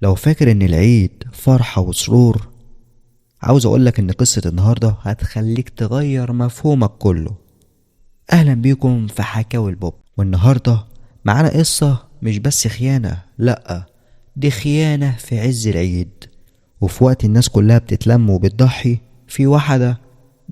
لو فاكر ان العيد فرحة وسرور، عاوز اقولك ان قصة النهاردة هتخليك تغير مفهومك كله. اهلا بيكم في حكاوي البوب، والنهاردة معانا قصة مش بس خيانة، لأ، دي خيانة في عز العيد، وفي وقت الناس كلها بتتلم وبتضحي. في واحدة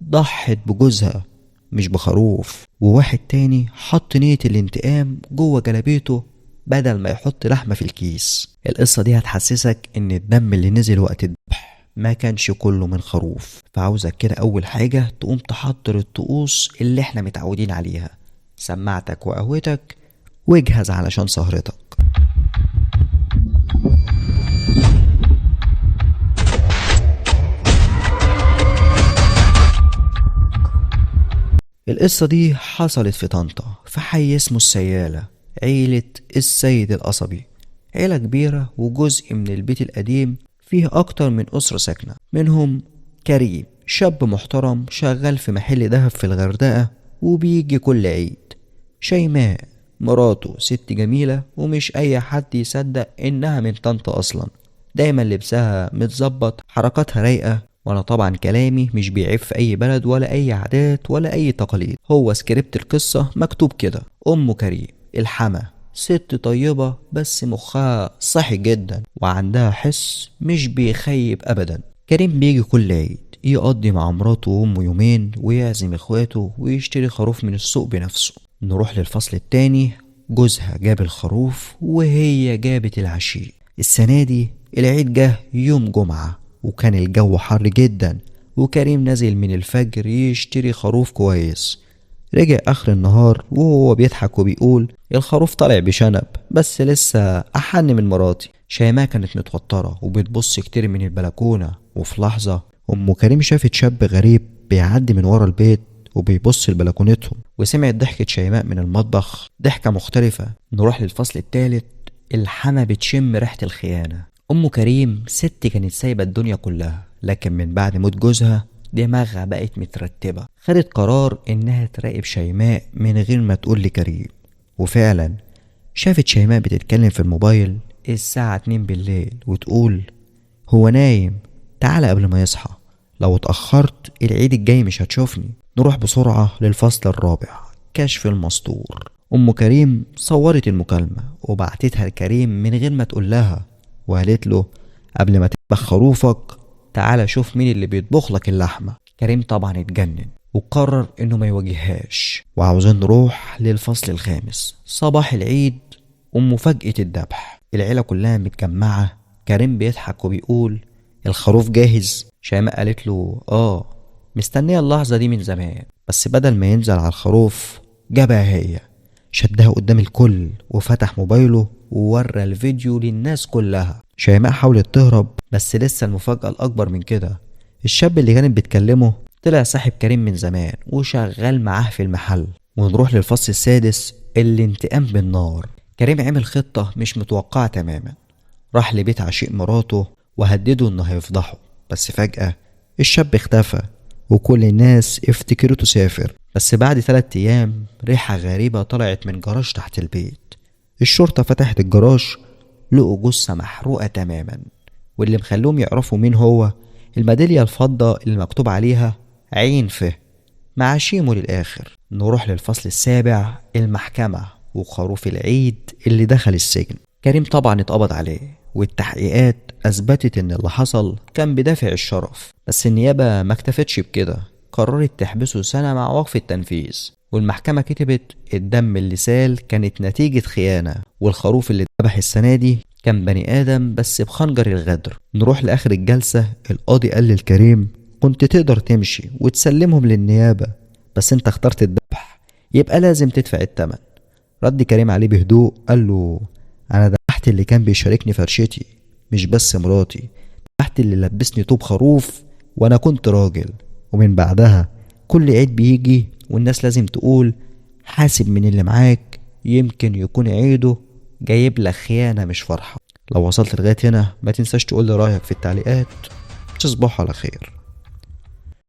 ضحت بجوزها مش بخروف، وواحد تاني حط نية الانتقام جوه جلابيته بدل ما يحط لحمة في الكيس. القصة دي هتحسسك ان الدم اللي نزل وقت الذبح ما كانش كله من خروف. فعاوزك كده اول حاجة تقوم تحضر الطقوس اللي احنا متعودين عليها، سماعتك وقهوتك، واجهز علشان سهرتك. القصة دي حصلت في طنطا، في حي اسمه السيالة، عيلة السيد القصبي. عيلة كبيرة وجزء من البيت القديم فيه أكتر من أسرة ساكنة، منهم كريم، شاب محترم شغال في محل دهب في الغردقة وبيجي كل عيد. شيماء مراته ست جميلة ومش أي حد يصدق إنها من طنطا أصلا، دايما لبسها متظبط، حركاتها رايقة. وانا طبعا كلامي مش بيعيب في اي بلد ولا اي عادات ولا اي تقاليد، هو سكريبت القصة مكتوب كده. ام كريم الحما ست طيبة بس مخها صحي جدا وعندها حس مش بيخيب ابدا. كريم بيجي كل عيد يقضي مع مراته وامه يومين ويعزم اخواته ويشتري خروف من السوق بنفسه. نروح للفصل التاني، جوزها جاب الخروف وهي جابت العشيق. السنة دي العيد جه يوم جمعة وكان الجو حر جدا، وكريم نزل من الفجر يشتري خروف كويس. رجع اخر النهار وهو بيضحك وبيقول الخروف طالع بشنب بس لسه احن من مراتي. شيماء كانت متوترة وبتبص كتير من البلكونة، وفي لحظة ام كريم شافت شاب غريب بيعدي من ورا البيت وبيبص لبلكونتهم، وسمعت ضحكة شيماء من المطبخ، ضحكة مختلفة. نروح للفصل الثالث، الحما بتشم ريحة الخيانة. ام كريم ست كانت سايبة الدنيا كلها، لكن من بعد موت جوزها دماغها بقت مترتبة. خدت قرار انها تراقب شيماء من غير ما تقول لكريم، وفعلا شافت شيماء بتتكلم في الموبايل الساعة 2 بالليل وتقول هو نايم، تعالى قبل ما يصحى، لو اتأخرت العيد الجاي مش هتشوفني. نروح بسرعة للفصل الرابع، كشف المستور. ام كريم صورت المكالمة وبعتتها لكريم من غير ما تقول لها، وقالت له قبل ما تذبح خروفك تعالى شوف مين اللي بيطبخ لك اللحمة. كريم طبعا اتجنن وقرر انه ما يواجههاش. وعاوزين نروح للفصل الخامس، صباح العيد ومفاجأة الذبح. العيلة كلها متجمعة، كريم بيضحك وبيقول الخروف جاهز. شيماء قالت له مستنية اللحظة دي من زمان، بس بدل ما ينزل على الخروف جابها هي، شدها قدام الكل وفتح موبايله وورى الفيديو للناس كلها. شيماء حاولت تهرب بس لسه المفاجأة الأكبر من كده، الشاب اللي كانت بتكلمه طلع صاحب كريم من زمان وشغال معاه في المحل. ونروح للفصل السادس، الانتقام بالنار. كريم عمل خطة مش متوقعة تماما، راح لبيت عشيق مراته وهدده انه هيفضحه، بس فجأة الشاب اختفى وكل الناس افتكرته سافر. بس بعد 3 أيام ريحة غريبة طلعت من جراج تحت البيت. الشرطة فتحت الجراج، لقوا جثة محروقة تماما، واللي مخلوهم يعرفوا مين هو الميدالية الفضة اللي مكتوب عليها عين فه مع شيمو للآخر. نروح للفصل السابع، المحكمة وخروف العيد اللي دخل السجن. كريم طبعا اتقبض عليه، والتحقيقات أثبتت إن اللي حصل كان بدافع الشرف، بس النيابة ما اكتفتش بكده، قررت تحبسه سنة مع وقف التنفيذ. والمحكمة كتبت الدم اللي سال كانت نتيجة خيانة، والخروف اللي اتذبح السنة دي كان بني آدم بس بخنجر الغدر. نروح لآخر الجلسة، القاضي قال للكريم كنت تقدر تمشي وتسلمهم للنيابة، بس انت اخترت الذبح، يبقى لازم تدفع الثمن. رد كريم عليه بهدوء قال له انا ذبحت اللي كان بيشاركني فرشتي، مش بس مراتي، ذبحت اللي لبسني طوب خروف وانا كنت راجل. ومن بعدها كل عيد بيجي والناس لازم تقول حاسب من اللي معاك، يمكن يكون عيده جايب لك خيانة مش فرحة. لو وصلت لغاية هنا ما تنساش تقول لي رأيك في التعليقات. تصبحوا على خير.